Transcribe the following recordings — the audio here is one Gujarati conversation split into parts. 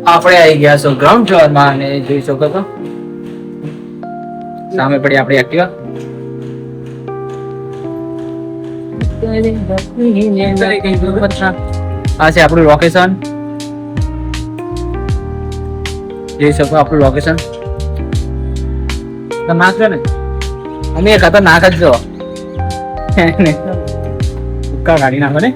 આપણે આવી ગયા છો ગ્રાઉન્ડ ફ્લોર માં અને જોઈ શકો છો સામે પડી આપણી એક્ટિવા. આ છે આપણું લોકેશન. જોઈ શકો આપણું લોકેશન. નાક છે ને અમે એક હતા નાક જ જો ગાડી નાખો ને.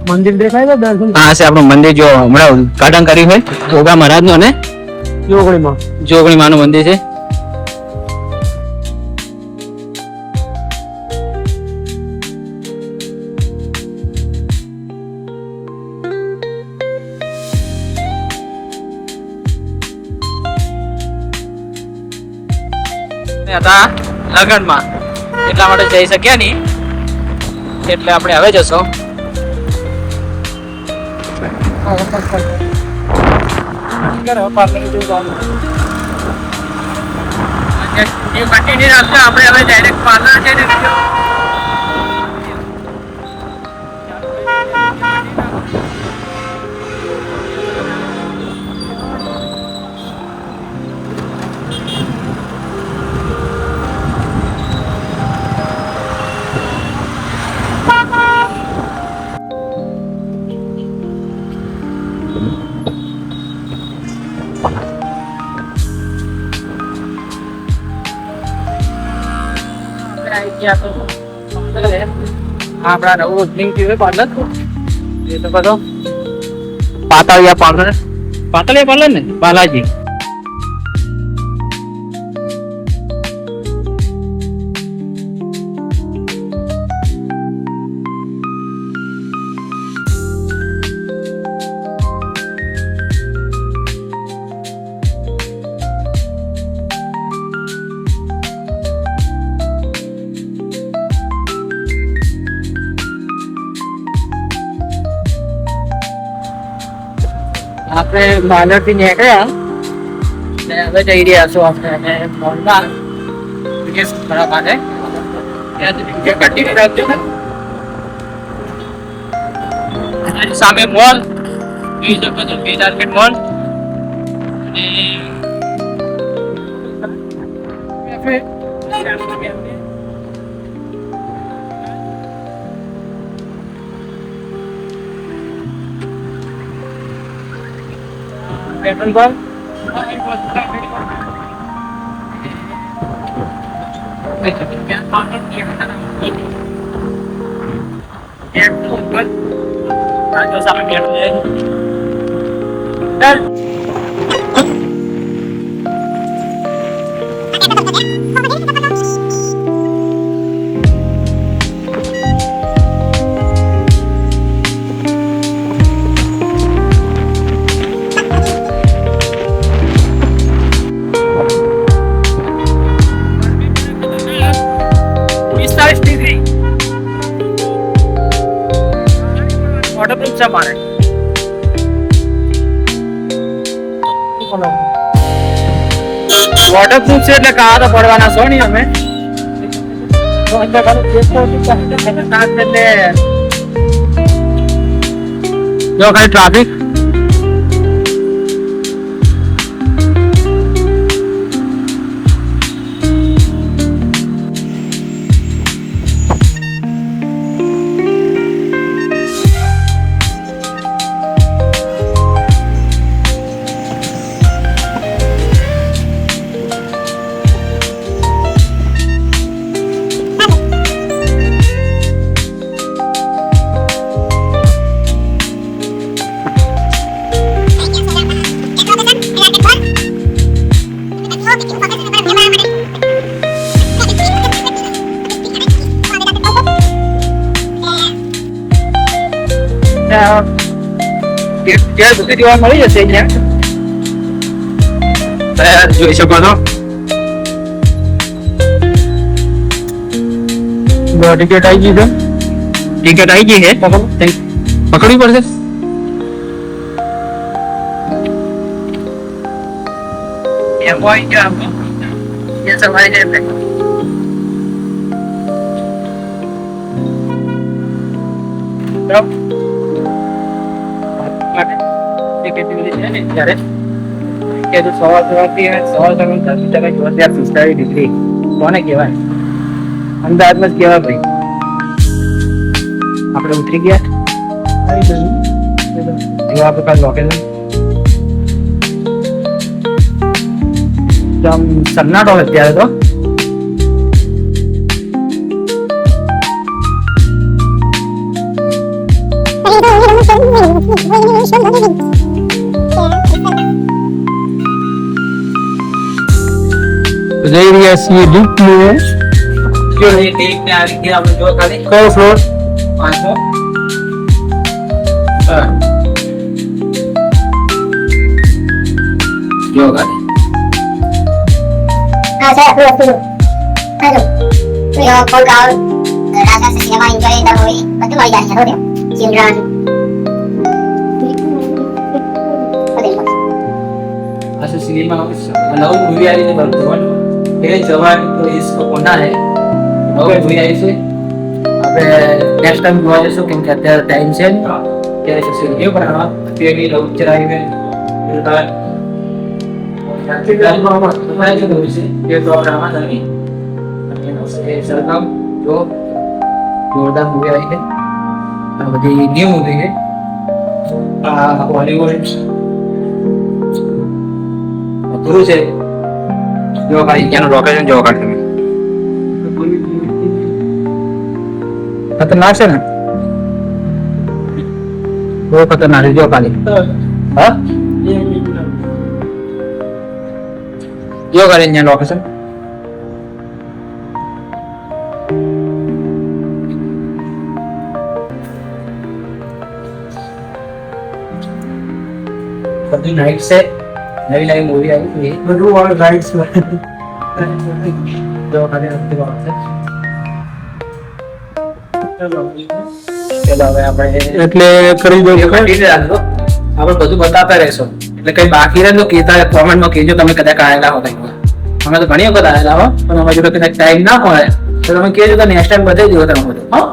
મંદિર દેખાય છે દર્શન. આ છે આપણું મંદિર જો હમણાં ઉદ્ઘાટન કર્યું હોય ઓગા મહારાજ નું અને જોગણી માં નું મંદિર છે. હતા લગનમાં એટલા માટે જઈ શક્યા નહીં એટલે આપણે હવે જશો. આપણે હવે ડાયરેક્ટ પાર્લર છે ને આપણા નવું ઓપનિંગ થયું પાર્લર એ તો બધો પાતળિયા પાર્લર ને બાલાજી. આપણે બાલર થી નીકળ્યા ને હવે જઈ રહ્યા છો આપણે મોલમાં કરવા માટે. સામે મોલ જોઈ શકો છો કેદારગઢ મોલ पेट्रोल पंप વોટરપ્રૂફ છે મારે. વોટરપ્રૂફ છે એટલે કાળા તો પડવાના છો નહીં અમે. જો ખાલી ટ્રાફિક ત્યાં સુધી જોવા મળી જશે અહીંયા. જોઈ શકો છો ટિકિટ આવી ગઈ છે. ટિકિટ આવી ગઈ છે. પકડવી પડશે. કોને કહેવાય? અમદાવાદમાં જ કહેવાય ભાઈ. આપણે ઉતરી ગયા. જો આપણે કાલ લોકેશન સન્નાટો અત્યારે તો જઈ રહ્યા છીએ ડીપમાં. જો એ ટેક ને આવી ગયા. આપણે જો ખાલી કયો ફ્લોર? 5મો. જો ખાલી Ah, saya aku waktu aduh, yo kau kau rasa sesiapa enjoy tahu ini, betul lagi kan tahu dia, children. ऐसे सिनेमा नव मूवी आई है बर्तमान ये जवान तो इसको कोना है नव मूवी आई से अब नेक्स्ट टाइम गोवा जैसे क्या कहते हैं टाइम से क्या ऐसे ये बनाना फिर ये लोग चराई में ये प्रोग्राम था नहीं सरकम जो जोरदार मूवी आई है अब ये न्यू मूवी है हॉलीवुड गुरु से जो भाई क्या लोकेशन जो कर તમે खतरनाक છે ને બહુ ખતરનાક છે જો ખાલી હા જો કરે અહીંયા લોકેશન બધી નાઈટ છે नवी नवी मूवी आई थी બધું વાળ રાઈટ્સ जो खाली रखती बात है चलो હવે આપણે એટલે કરી દો. આપણે બધું બતાવતા રહેશો એટલે કઈ બાકી રહે તો કહેતા કોમેન્ટમાં કહેજો તમે કદાચ આવેલા હો કઈ અમે તો ઘણી વખત આવેલા હો પણ અમારી જોડે કદાચ ટાઈમ ના હોય તો તમે કહેજો તો નેક્સ્ટ ટાઈમ બતાવી દો તમે બધું હા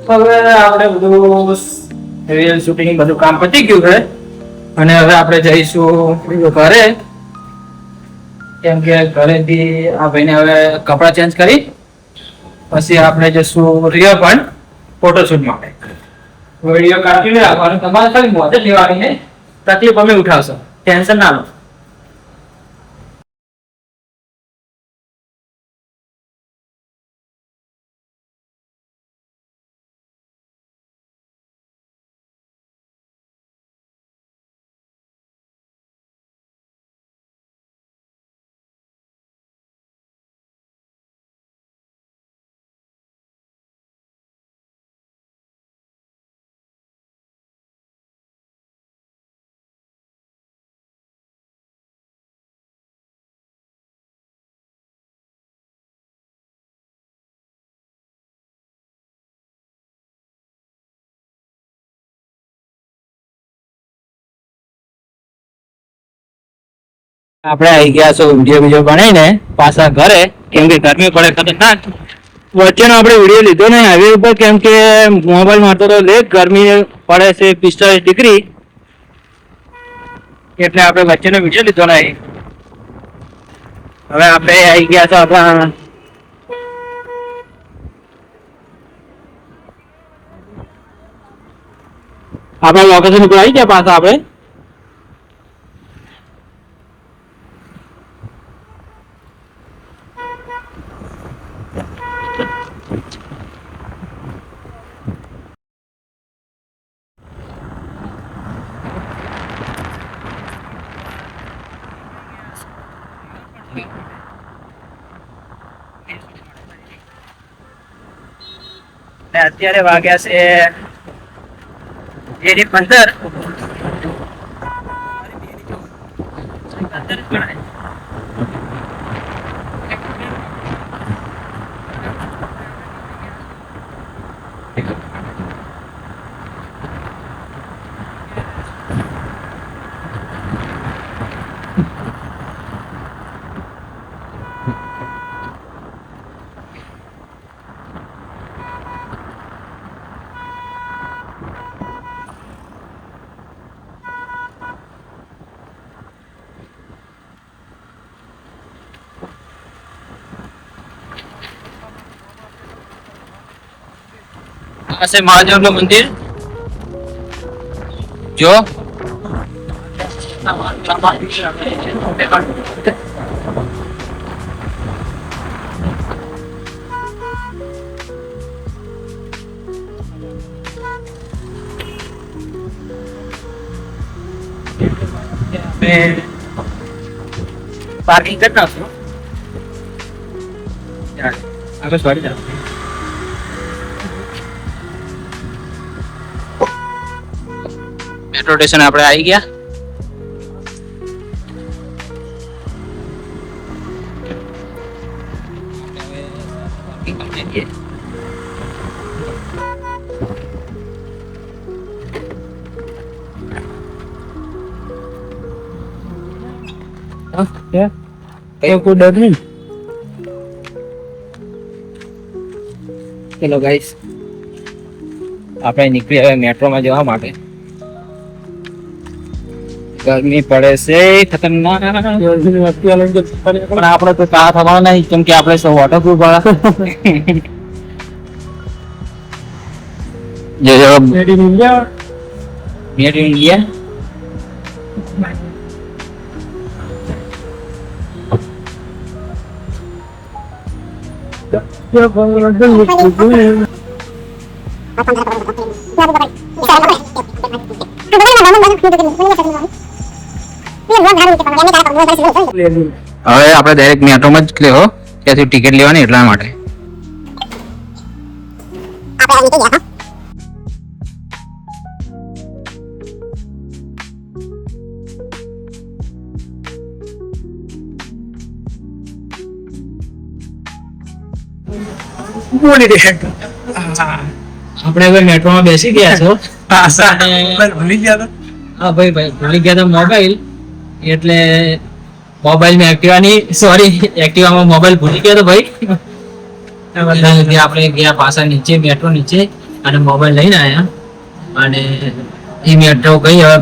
હવે આપણે બધું રિયલ શૂટિંગ બધું કામ પતી ગયું છે અને હવે આપણે જઈશું ઘરે કેમ કે ઘરેથી આ ભાઈને હવે કપડાં ચેન્જ કરી પછી આપણે જઈશું રિયલ પણ ફોટોશૂટ માટે વિડીયો કાઢીને રાખવાનો તમારે ખાલી મોઢે લેવાની ને તકલીફ અમે ઉઠાવશો ટેન્શન ના લો આપણે આવી ગયા છો વિડીયો બીજો બનાવીને પાછા ઘરે કેમ કે ગરમી પડે ખતરનાક વચ્ચેનો આપણે વિડીયો લીધો ને હાઈવે ઉપર કેમ કે મોબાઈલ મારતો તો લેટ ગરમી પડે છે 45 ડિગ્રી, એટલે આપણે વચ્ચેનો વિડીયો લીધો નહીં. હવે આપણે આવી ગયા તો આપણા લોકેશન ઉપર આવી ગયા પાછા આપણે. અત્યારે વાગ્યા છે 2:15. આ છે મહાદેવનું મંદિર. જો પાર્કિંગ કરી નાખશું. આગળ વાળી જાવ. મેટ્રો સ્ટેશન આપણે આવી ગયા. કોઈ ડર નહીં. ચલો ગાઈસ, આપણે નીકળી હવે મેટ્રોમાં જવા માટે. ગરમી પડે છે ખતરનાક, પણ આપણે તો કા થવાના નહીં, કેમ કે આપણે સૌ વોટરપ્રૂફ વાળા. Made in India. Made in India. હવે આપણે ડાયરેક્ટ મેટ્રોમાં જ લેવો, ત્યાંથી ટિકિટ લેવાની એટલા માટે. આપણે હવે મેટ્રોમાં બેસી ગયા છો. ભૂલી ગયા હતા. હા ભાઈ ભૂલી ગયા હતા મોબાઈલ, એટલે મોબાઈલમાં એક્ટિવામાં મોબાઈલ ભૂલી ગયા તો ભાઈ. એના લીધે આપણે ગયા પાછા નીચે, મેટ્રો નીચે, અને મોબાઈલ લઈને આવ્યા. અને એ મેટ્રો ગઈ, હવે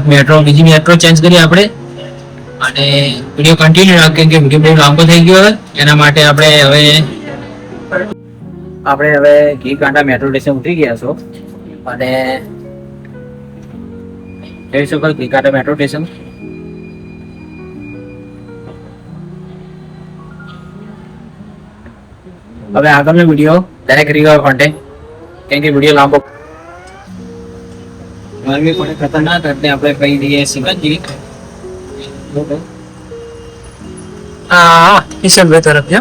બીજી મેટ્રો ચેન્જ કરી આપણે. અને વિડીયો કન્ટિન્યુ રાખીએ, કે વિડીયો બહુ લાંબો થઈ ગયો એના માટે આપણે હવે ઘી કાંટા મેટ્રો સ્ટેશન ઉતરી ગયા છો. અને જઈ શકો ઘી કાંટા મેટ્રો સ્ટેશન. હવે આગળનો વિડીયો ડાયરેક્ટ કરી ગયો કોન્ટેક્ટ, કેમ કે વિડીયો લાંબો. ગરમી પણ ખતરનાક, એટલે આપણે કહી દઈએ સિકંજી. હા, ઈશનભાઈ તરફ છે.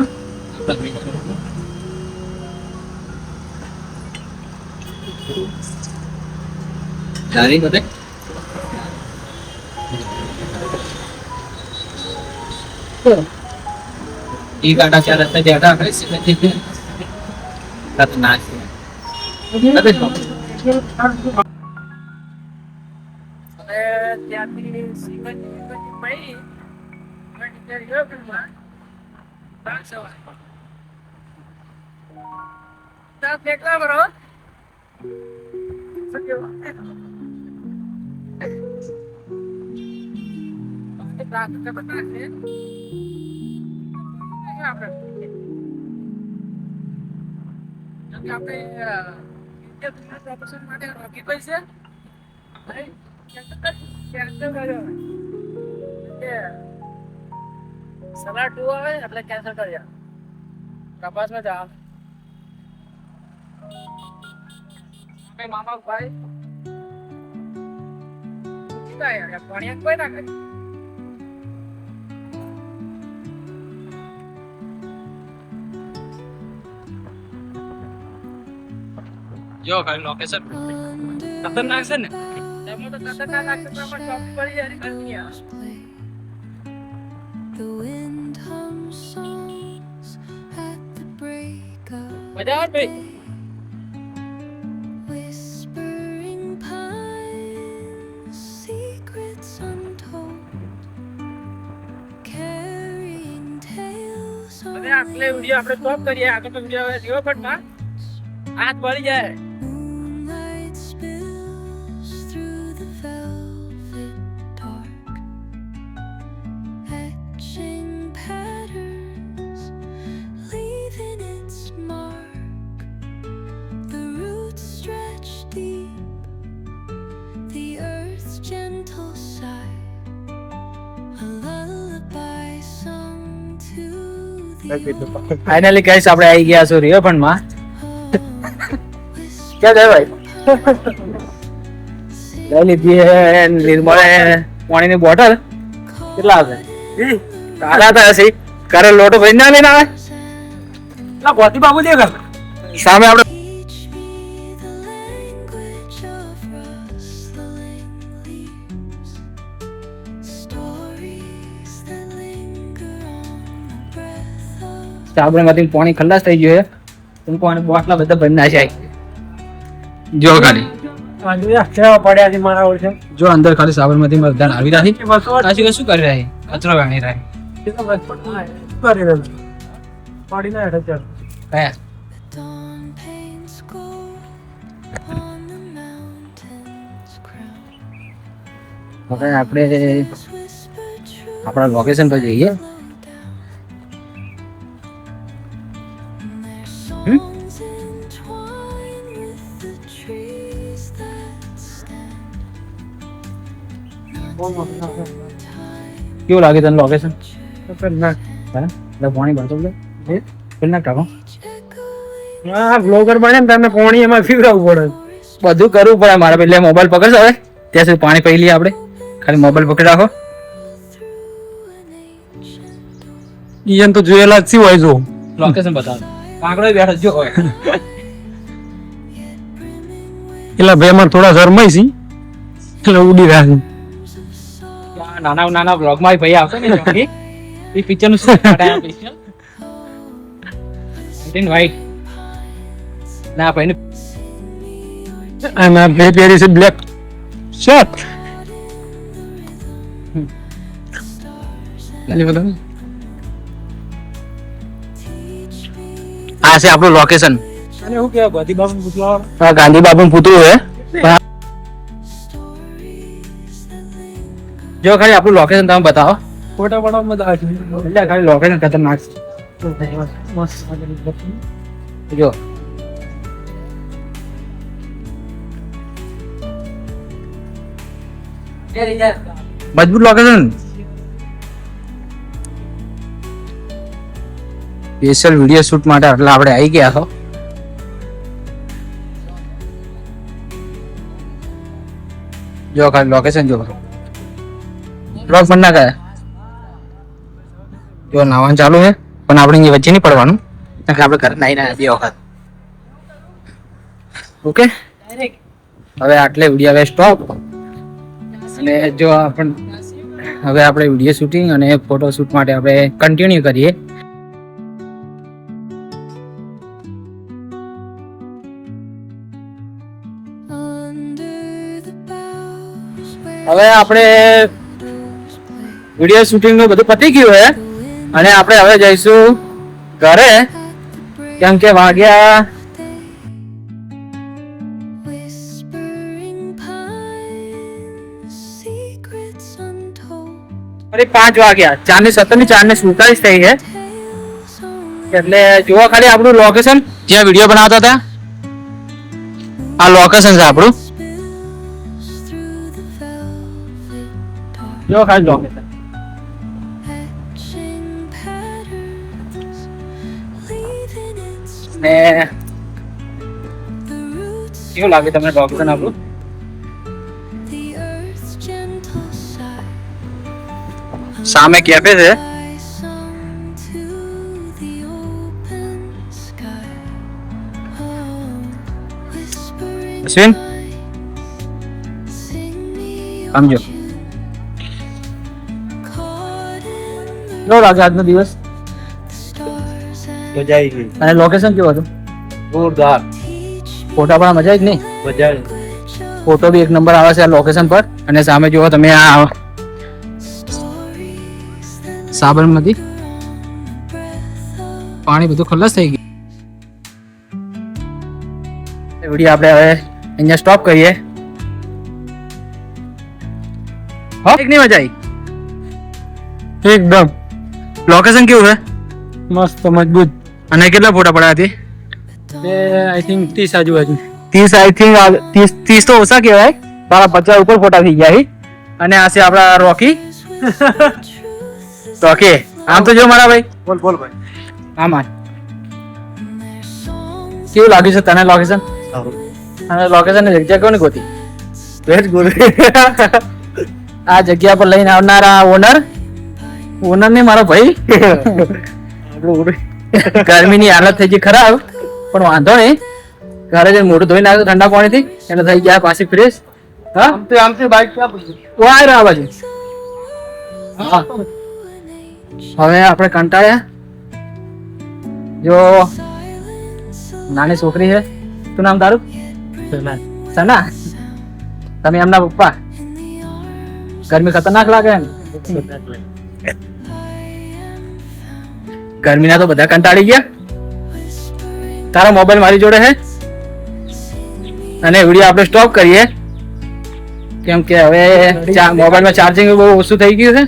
સારી બધે એ કાંટા ચાર રસ્તે બેઠા આપણે સિકંજી ખતરનાક છે. ત્યાંથી સિકંજી પડી ફેંકલા બરો. સલાહ 2 આવે એટલે કેન્સલ કર્યા. કપાસમાં જાવ મામા ભાઈ પાણી કોઈ ના કરી જો ખાલી લોકેશન ખતરનાક છે ને એમાં તો ખતરનાક લાગશે પણ શોપ પડી જાય કરી The wind hums songs at the break of મજા આવે ભાઈ whispering pines, secrets untold, carrying tales of હવે આટલે વિડિયો આપણે સ્ટોપ કરીએ આગળ તો વિડિયો હવે જીવો પટમાં હાથ બળી જાય moonlight spills through the velvet dark, etching patterns, leaving its mark. The roots stretch deep, the earth's gentle sigh, a lullaby sung to the finally guys આપણે આવી ગયા છો રિવરફ્રન્ટમાં ક્યાં જાય ભાઈ લઈ લીધી હે નિર્મળે પાણીની બોટલ કેટલા આવે કાળા હતા હશે કરે લોટો ભરી ના લઈને આવે ના ગોતી બાબુ દેખ સામે આપણે teach me the language of rustling leaves, stories that linger on the breath of Sabarmati પાણી ખલ્લાસ થઈ ગયું હે હું પાણી બોટલા બધા ભરી નાખ્યા જો ખાલી કેવા પડ્યા છે મારા ઓળખે જો અંદર ખાલી સાબરમતી માં બધા આવી રહ્યા છે આજી શું કરી રહ્યા છે કચરો વાણી રહ્યા પડી ના હેઠળ ચાલ કયા the dawn paints gold on the mountain's crown. હવે આપણે Whisper truth આપણા લોકેશન પર જઈએ down. And their songs entwine with the trees that stand. કેવું લાગે તને લોકેશન ખતરનાક હે એટલે પાણી ભરતો લે કેટલા ટાકો Echoing હા બ્લોગર બને ને તમને પાણી એમાં પીવડાવવું પડે બધું કરવું પડે મારે પેલે મોબાઈલ પકડશો હવે ત્યાં સુધી પાણી પી લઈએ આપણે ખાલી મોબાઈલ પકડી રાખો through an ancient door. ઈયન તો જોયેલા જ હોય જો લોકેશન બતાવો કાંકડો બેઠો જો હોય એટલે ભાઈ અમારે થોડા શરમાઈ છે એટલે ઉડી રહ્યા છે નાના નાના બ્લોગ માં ભાઈ આવશે ને જોકી એ પિક્ચર નું શું કાઢાયા પિક્ચર ઇન વ્હાઈટ ના ભાઈ ને અને બે પહેરી છે બ્લેક શર્ટ આ છે આપણું લોકેશન અને શું કહેવાય ગોધી બાબુ પૂછવા આ ગાંધી બાબુ પુતળું હે જો ખાલી આપણું લોકેશન તમે બતાવો ફોટા પડાવવા મજા આવે છે એટલે ખાલી લોકેશન ખતરનાક મસ્ત છે જો મજબૂત લોકેશન સ્પેશિયલ વિડિયો શૂટ માટે એટલે આપણે આવી ગયા છો જો ખાલી લોકેશન જો બ્લોગ પણ ના કરે જો નાવાનું ચાલુ છે પણ આપણે અહીંયા વચ્ચે નહીં પડવાનું કારણ કે આપણે ઘરે નાઈ ના બે વખત ઓકે હવે આટલે વિડીયો હવે સ્ટોપ અને જો હવે આપણે વિડીયો શૂટિંગ અને ફોટો શૂટ માટે આપણે કન્ટિન્યુ કરીએ Under the boughs where હવે આપણે shadows play. વિડીયો શૂટિંગ નું બધું પતી ગયું છે The wind અને આપણે હવે જઈશું ઘરે at the break કેમ કે વાગ્યા of day. Whispering pines, અરે 5 વાગ્યા 4:17 4:47 થઈ છે એટલે જોવા ખાલી આપણું લોકેશન જ્યાં વિડીયો બનાવતા હતા આ લોકેશન છે આપણું જો ખાલી લોકેશન ને કેવું લાગે તમને લોકેશન આપણું સામે કેફે છે અશ્વિન સમજો કેવો લાગે આજનો દિવસ મજા આવી ગઈ અને લોકેશન કેવું હતું જોરદાર ફોટા પણ મજા જ નહીં મજા ફોટો બી એક નંબર આવે છે આ લોકેશન પર અને સામે જુઓ તમે આ સાબરમતી પાણી બધું ખલ્લાસ થઈ ગયું વિડીયો આપણે હવે અહીંયા સ્ટોપ કરીએ હા એક નહીં મજા આવી એકદમ લોકેશન કેવું છે મસ્ત મજબૂત અને કેટલા ફોટા પડ્યા હતી એ આઈ થિંક 30 આજુબાજુ 30 આઈ થિંક 30 તો ઓછા કહેવાય તારા 50 ઉપર ફોટા થઈ ગયા છે અને આ છે આપણા રોકી રોકી આમ તો જો મારા ભાઈ બોલ બોલ ભાઈ આમાં કેવું લાગ્યું છે તને લોકેશન અને લોકેશન ની જગ્યા કોની ગોતી વેરી ગુડ આ જગ્યા પર લઈને આવનારા ઓનર ને મારો ભાઈ ગરમીની હાલત થઈ ગઈ ખરાબ પણ વાંધો નહીં ઘરે જઈને મોઢું ધોઈ નાખ્યું ઠંડા પાણીથી એટલે થઈ ગયા પાછી ફ્રેશ હા આમથી બાઈક ક્યાં પૂછ્યું વાય રહ્યા બાજુ હા હવે આપણે કંટાળ્યા જો નાની છોકરી છે શું નામ તારું સના તમે એમના પપ્પા ગરમી ખતરનાક લાગે ને ગરમીના તો બધા કંટાળી ગયા તારો મોબાઈલ મારી જોડે છે અને વિડીયો આપણે સ્ટોપ કરીએ કેમ કે હવે મોબાઈલમાં ચાર્જિંગ બહુ ઓછું થઈ ગયું છે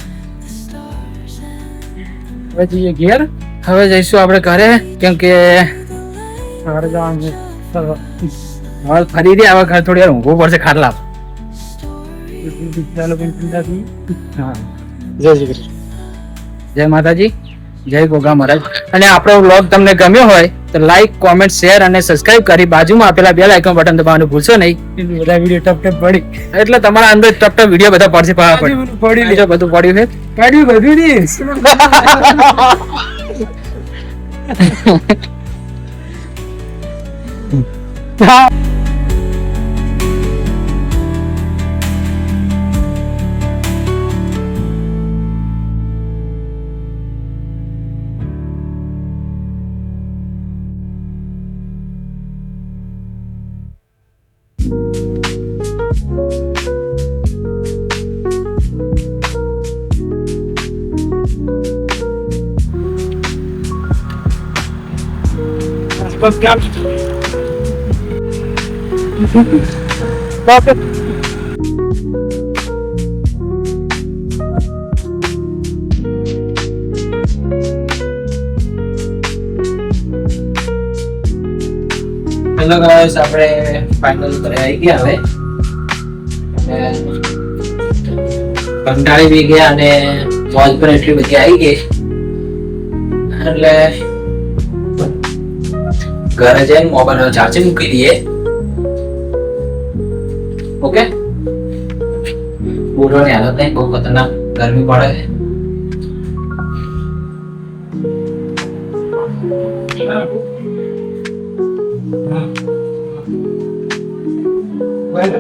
હવે જઈએ ઘેર હવે જઈશું આપણે ઘરે કેમ કે ઘરે જવાનું હવે ફરી દે હવે ઘર થોડી વાર ઊંઘવું પડશે ખાટલા હા જય શ્રી કૃષ્ણ જય માતાજી જય ગોગા મહારાજ અને આપણો વ્લોગ તમને ગમ્યો હોય તો લાઈક કોમેન્ટ શેર અને સબસ્ક્રાઇબ કરી બાજુમાં આપેલા બેલ આઇકન બટન દબાવવાનું ભૂલશો નહીં બધા વિડીયો ટપ ટપ પડી એટલે તમારા અંદર ટપ ટપ વિડીયો બધા પડશે પડી બીજું બધું પડ્યું છે કાઢ્યું બધું નહીં બસ ક્યાં હેલો ગાઈસ આપણે ફાઇનલ ઘરે આવી ગયા હવે કંટાળી બી ગયા અને મોજ પર એટલી બધી આવી ગઈ એટલે ઘરે જઈને મોબાઈલ ચાર્જિંગ મૂકી દઈએ ઓકે બોલવાની હાલત નહીં બહુ ખતરનાક ગરમી પડે Bueno,